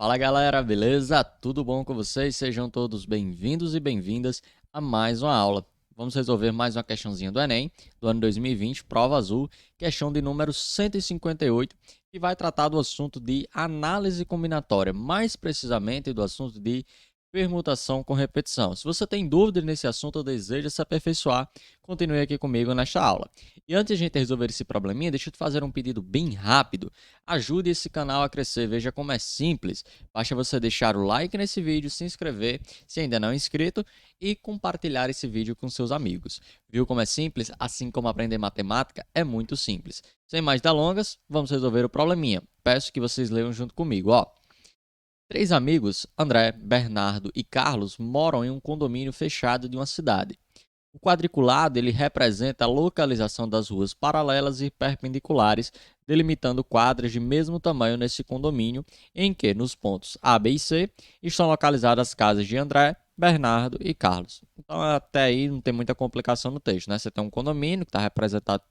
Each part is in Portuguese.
Fala galera, beleza? Tudo bom com vocês? Sejam todos bem-vindos e bem-vindas a mais uma aula. Vamos resolver mais uma questãozinha do Enem, do ano 2020, prova azul, questão de número 158, que vai tratar do assunto de análise combinatória, mais precisamente do assunto de permutação com repetição. Se você tem dúvida nesse assunto ou deseja se aperfeiçoar, continue aqui comigo nesta aula. E antes de a gente resolver esse probleminha, deixa eu te fazer um pedido bem rápido. Ajude esse canal a crescer, veja como é simples. Basta você deixar o like nesse vídeo, se inscrever se ainda não é inscrito e compartilhar esse vídeo com seus amigos. Viu como é simples? Assim como aprender matemática é muito simples. Sem mais delongas, vamos resolver o probleminha. Peço que vocês leiam junto comigo, ó. Três amigos, André, Bernardo e Carlos, moram em um condomínio fechado de uma cidade. O quadriculado ele representa a localização das ruas paralelas e perpendiculares, delimitando quadras de mesmo tamanho nesse condomínio, em que, nos pontos A, B e C, estão localizadas as casas de André, Bernardo e Carlos. Então, até aí não tem muita complicação no texto, né? Você tem um condomínio que está representado,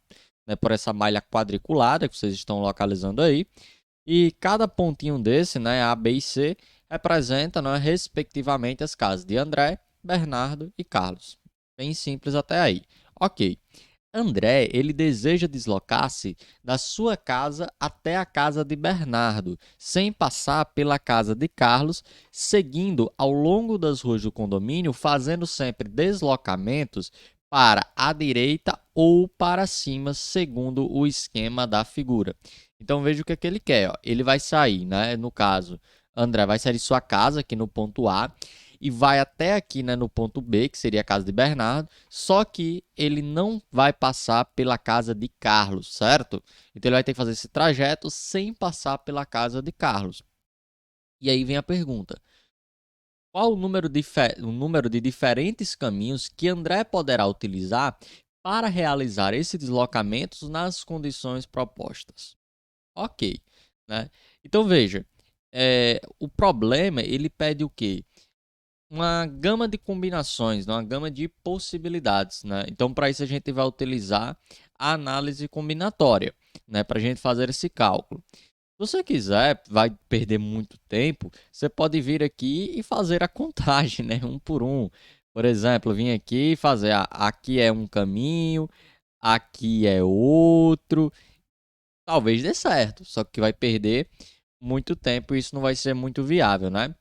né, por essa malha quadriculada que vocês estão localizando aí, e cada pontinho desse, né, A, B e C, representa, né, respectivamente as casas de André, Bernardo e Carlos. Bem simples até aí. Ok. André, ele deseja deslocar-se da sua casa até a casa de Bernardo, sem passar pela casa de Carlos, seguindo ao longo das ruas do condomínio, fazendo sempre deslocamentos para a direita ou para cima, segundo o esquema da figura. Então veja o que é que ele quer. Ó. Ele vai sair, né? No caso, André vai sair de sua casa aqui no ponto A e vai até aqui, né, no ponto B, que seria a casa de Bernardo, só que ele não vai passar pela casa de Carlos, certo? Então ele vai ter que fazer esse trajeto sem passar pela casa de Carlos. E aí vem a pergunta: qual o número de diferentes caminhos que André poderá utilizar para realizar esse deslocamento nas condições propostas? Ok, né? Então veja, o problema ele pede o quê? Uma gama de combinações, uma gama de possibilidades, né? Então, para isso a gente vai utilizar a análise combinatória, né? Para a gente fazer esse cálculo. Se você quiser, vai perder muito tempo, você pode vir aqui e fazer a contagem, né? Um por um. Por exemplo, vir aqui e fazer, aqui é um caminho, aqui é outro. Talvez dê certo, só que vai perder muito tempo e isso não vai ser muito viável, né?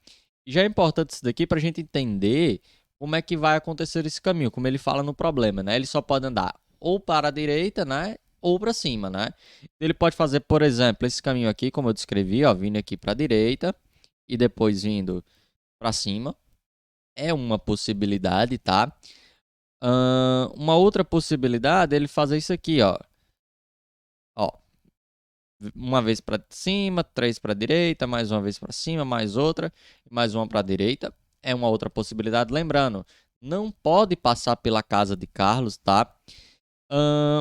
E já é importante isso daqui para a gente entender como é que vai acontecer esse caminho, como ele fala no problema, né? Ele só pode andar ou para a direita, né? Ou para cima, né? Ele pode fazer, por exemplo, esse caminho aqui, como eu descrevi, ó, vindo aqui para a direita e depois vindo para cima. É uma possibilidade, tá? Uma outra possibilidade é ele fazer isso aqui, ó. Ó, uma vez para cima, três para a direita, mais uma vez para cima, mais outra, mais uma para a direita. É uma outra possibilidade. Lembrando, não pode passar pela casa de Carlos, tá?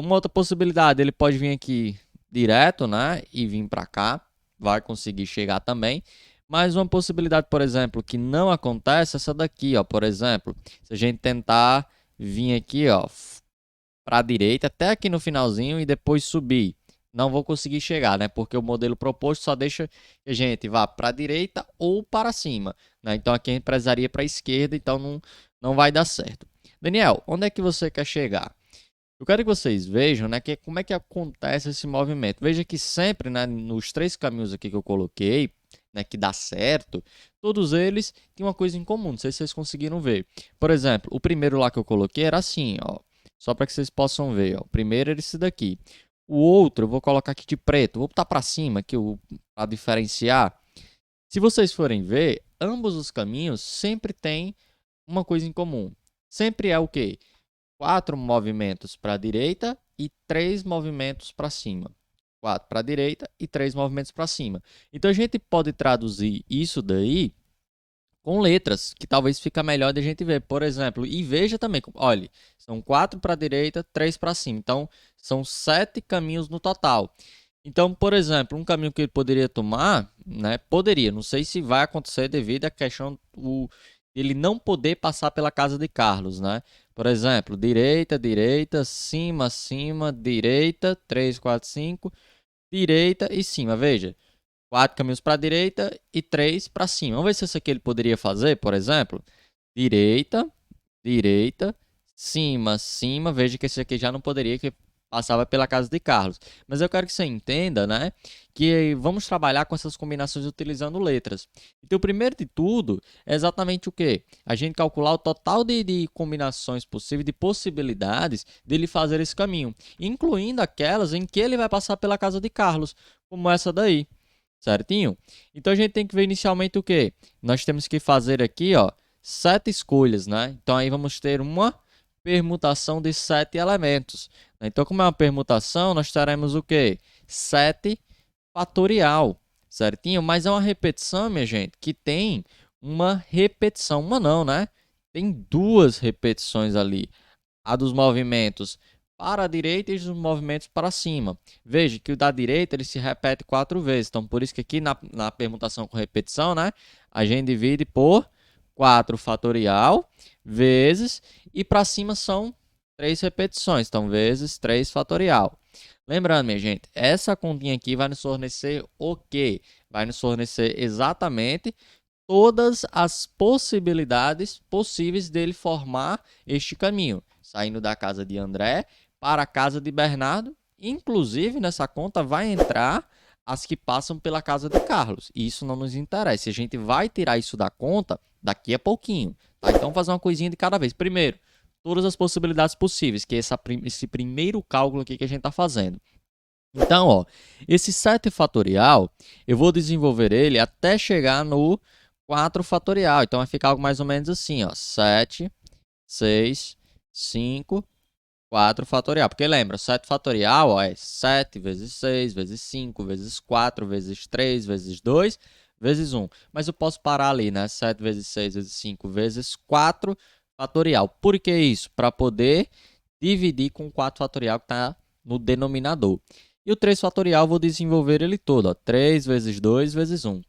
Uma outra possibilidade, ele pode vir aqui direto, né? E vir para cá, vai conseguir chegar também. Mas uma possibilidade, por exemplo, que não acontece, é essa daqui, ó. Por exemplo, se a gente tentar vir aqui, ó, para a direita, até aqui no finalzinho e depois subir. Não vou conseguir chegar, né? Porque o modelo proposto só deixa que a gente vá para a direita ou para cima, né? Então aqui a gente precisaria para a esquerda, então não vai dar certo. Daniel, onde é que você quer chegar? Eu quero que vocês vejam, né, que como é que acontece esse movimento. Veja que sempre, né, nos três caminhos aqui que eu coloquei, né, que dá certo, todos eles têm uma coisa em comum. Não sei se vocês conseguiram ver. Por exemplo, o primeiro lá que eu coloquei era assim, ó. Só para que vocês possam ver, ó. O primeiro era esse daqui. O outro eu vou colocar aqui de preto. Vou botar para cima aqui para diferenciar. Se vocês forem ver, ambos os caminhos sempre têm uma coisa em comum. Sempre é o quê? Quatro movimentos para a direita e três movimentos para cima. Quatro para a direita e três movimentos para cima. Então a gente pode traduzir isso daí com letras, que talvez fica melhor de a gente ver. Por exemplo, e veja também, olha, são quatro para a direita, três para cima. Então são sete caminhos no total. Então, por exemplo, um caminho que ele poderia tomar, né? Poderia, não sei se vai acontecer devido à questão ele não poder passar pela casa de Carlos, né? Por exemplo, direita, direita, cima, cima, direita, 3, 4, 5, direita e cima. Veja, 4 caminhos para a direita e 3 para cima. Vamos ver se isso aqui ele poderia fazer, por exemplo. Direita, direita, cima, cima. Veja que esse aqui já não poderia, que passava pela casa de Carlos. Mas eu quero que você entenda, né, que vamos trabalhar com essas combinações utilizando letras. Então, o primeiro de tudo é exatamente o quê? A gente calcular o total de combinações possíveis, de possibilidades dele fazer esse caminho, incluindo aquelas em que ele vai passar pela casa de Carlos, como essa daí. Certinho? Então a gente tem que ver inicialmente o quê? Nós temos que fazer aqui, ó, 7 escolhas, né? Então aí vamos ter uma permutação de 7 elementos. Então, como é uma permutação, nós teremos o quê? 7 fatorial, certinho? Mas é uma repetição, minha gente, que tem uma repetição. Uma não, né? Tem duas repetições ali. A dos movimentos para a direita e dos movimentos para cima. Veja que o da direita ele se repete 4 vezes. Então, por isso que aqui na permutação com repetição, né, a gente divide por 4 fatorial vezes, e para cima são 3 repetições. Então, vezes 3 fatorial. Lembrando, minha gente, essa continha aqui vai nos fornecer o quê? Vai nos fornecer exatamente todas as possibilidades possíveis dele formar este caminho, saindo da casa de André para a casa de Bernardo. Inclusive, nessa conta vai entrar as que passam pela casa de Carlos. E isso não nos interessa. A gente vai tirar isso da conta daqui a pouquinho. Tá? Então, vamos fazer uma coisinha de cada vez. Primeiro, todas as possibilidades possíveis, que é esse primeiro cálculo aqui que a gente está fazendo. Então, ó, esse 7 fatorial, eu vou desenvolver ele até chegar no 4 fatorial. Então, vai ficar algo mais ou menos assim, ó. 7, 6, 5, 4 fatorial. Porque lembra, 7 fatorial, ó, é 7 vezes 6, vezes 5, vezes 4, vezes 3, vezes 2, vezes 1. Mas eu posso parar ali, né? 7 vezes 6, vezes 5, vezes 4 fatorial. Por que isso? Para poder dividir com o 4 fatorial que está no denominador. E o 3 fatorial eu vou desenvolver ele todo, ó. 3 vezes 2 vezes 1.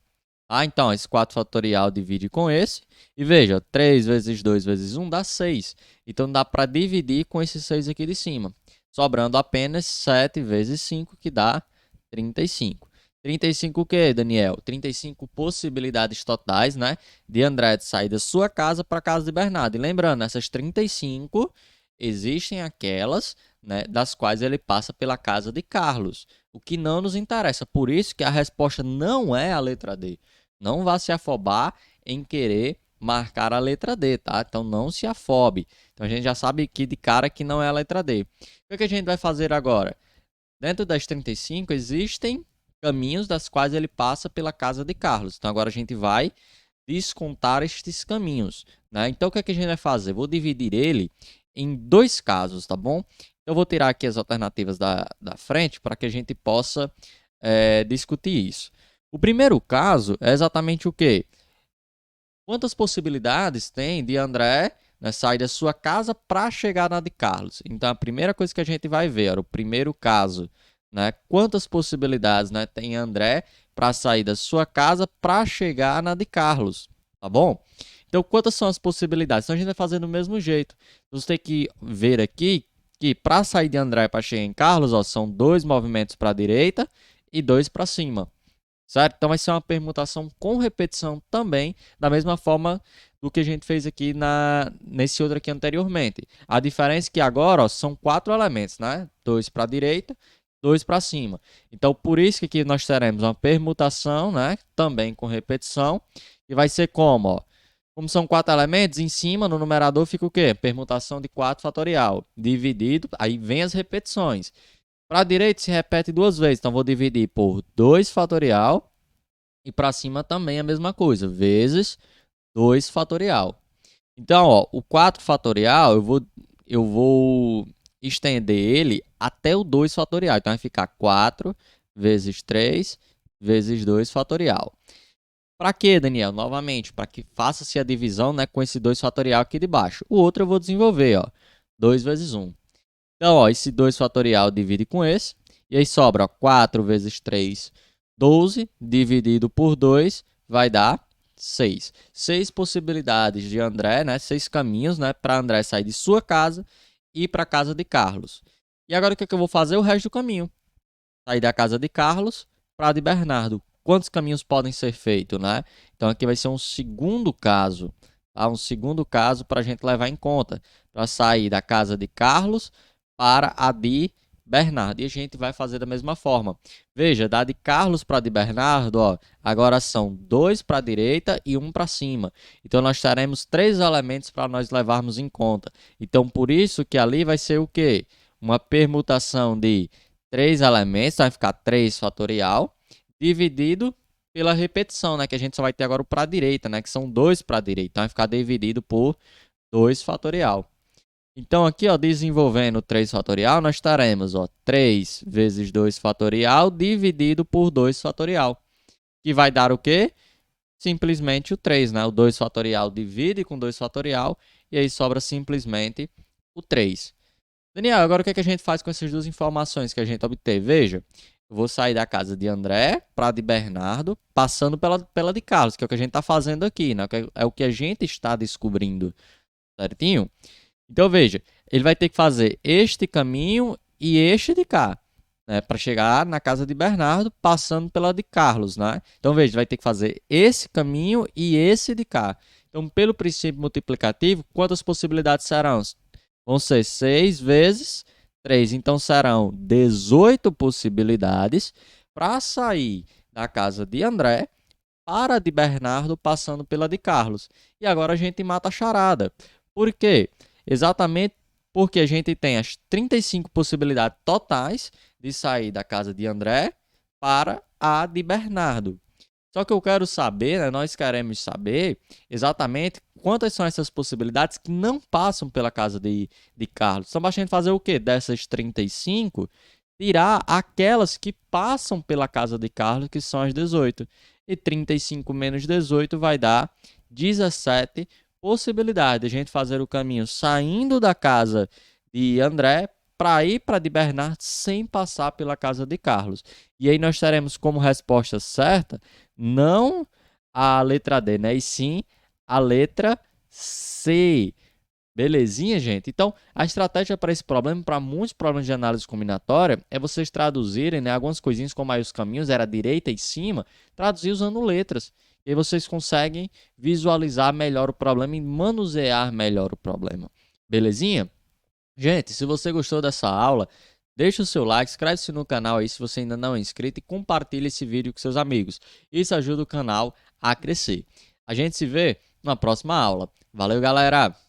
Ah, então, esse 4 fatorial divide com esse. E veja, 3 vezes 2 vezes 1 dá 6. Então, dá para dividir com esse 6 aqui de cima. Sobrando apenas 7 vezes 5, que dá 35. 35 o quê, Daniel? 35 possibilidades totais, né? De André sair da sua casa para a casa de Bernardo. E lembrando, essas 35 existem aquelas, né, das quais ele passa pela casa de Carlos. O que não nos interessa. Por isso que a resposta não é a letra D. Não vá se afobar em querer marcar a letra D, tá? Então não se afobe. Então a gente já sabe aqui de cara que não é a letra D. O que a gente vai fazer agora? Dentro das 35 existem caminhos das quais ele passa pela casa de Carlos. Então agora a gente vai descontar estes caminhos, né? Então o que a gente vai fazer? Vou dividir ele em 2 casos, tá bom? Eu vou tirar aqui as alternativas da frente para que a gente possa discutir isso. O primeiro caso é exatamente o quê? Quantas possibilidades tem de André, né, sair da sua casa para chegar na de Carlos? Então, a primeira coisa que a gente vai ver, o primeiro caso, né, quantas possibilidades, né, tem André para sair da sua casa para chegar na de Carlos, tá bom? Então, quantas são as possibilidades? Então, a gente vai fazer do mesmo jeito. Você tem que ver aqui que para sair de André para chegar em Carlos, ó, são 2 movimentos para a direita e 2 para cima. Certo? Então vai ser uma permutação com repetição também, da mesma forma do que a gente fez aqui nesse outro aqui anteriormente. A diferença é que agora, ó, são 4 elementos, né? 2 para a direita, 2 para cima. Então por isso que aqui nós teremos uma permutação, né? Também com repetição, e vai ser como, ó. Como são 4 elementos, em cima no numerador fica o quê? Permutação de 4 fatorial, dividido, aí vem as repetições. Para a direita se repete 2 vezes, então vou dividir por 2 fatorial. E para cima também a mesma coisa, vezes 2 fatorial. Então, ó, o 4 fatorial eu vou estender ele até o 2 fatorial. Então vai ficar 4 vezes 3 vezes 2 fatorial. Para quê, Daniel? Novamente, para que faça-se a divisão, né, com esse 2 fatorial aqui de baixo. O outro eu vou desenvolver, ó, 2 vezes 1. Então, ó, esse 2 fatorial divide com esse. E aí sobra, ó, 4 vezes 3, 12, dividido por 2, vai dar 6. 6 possibilidades de André, né? 6 caminhos, né? Para André sair de sua casa e ir para a casa de Carlos. E agora o que eu vou fazer? O resto do caminho. Sair da casa de Carlos para a de Bernardo. quantos caminhos podem ser feitos, né? Então aqui vai ser um segundo caso, tá? Um segundo caso para a gente levar em conta, para sair da casa de Carlos para a de Bernardo. E a gente vai fazer da mesma forma. Veja, da de Carlos para a de Bernardo, ó, agora são 2 para a direita e 1 para cima. Então nós teremos 3 elementos para nós levarmos em conta. Então por isso que ali vai ser o quê? Uma permutação de 3 elementos, vai ficar 3 fatorial, dividido pela repetição, né? Que a gente só vai ter agora o para a direita, né? Que são 2 para a direita. Então vai ficar dividido por 2 fatorial. Então aqui, ó, desenvolvendo 3 fatorial, nós teremos, ó, 3 vezes 2 fatorial dividido por 2 fatorial. Que vai dar o quê? Simplesmente o 3, né? O 2 fatorial divide com 2 fatorial e aí sobra simplesmente o 3. Daniel, agora o que é que a gente faz com essas duas informações que a gente obteve? Veja, eu vou sair da casa de André para a de Bernardo, passando pela de Carlos, que é o que a gente está fazendo aqui, né? É o que a gente está descobrindo, certinho? Então, veja, ele vai ter que fazer este caminho e este de cá, né? Para chegar na casa de Bernardo, passando pela de Carlos, né? Então, veja, vai ter que fazer esse caminho e esse de cá. Então, pelo princípio multiplicativo, quantas possibilidades serão? Vão ser 6 vezes 3. Então, serão 18 possibilidades para sair da casa de André para a de Bernardo, passando pela de Carlos. E agora a gente mata a charada. Por quê? Exatamente porque a gente tem as 35 possibilidades totais de sair da casa de André para a de Bernardo. Só que eu quero saber, né, nós queremos saber exatamente quantas são essas possibilidades que não passam pela casa de Carlos. Então, basta a gente fazer o quê? Dessas 35, tirar aquelas que passam pela casa de Carlos, que são as 18. E 35 menos 18 vai dar 17 possibilidades. A gente fazer o caminho saindo da casa de André para ir para de Bernardo sem passar pela casa de Carlos. E aí nós teremos como resposta certa não a letra D, né? E sim a letra C. Belezinha, gente? Então, a estratégia para esse problema, para muitos problemas de análise combinatória, é vocês traduzirem, né, algumas coisinhas como aí os caminhos, era direita e cima, traduzir usando letras. E aí vocês conseguem visualizar melhor o problema e manusear melhor o problema. Belezinha? Gente, se você gostou dessa aula, deixa o seu like, inscreve-se no canal aí se você ainda não é inscrito e compartilhe esse vídeo com seus amigos. Isso ajuda o canal a crescer. A gente se vê na próxima aula. Valeu, galera!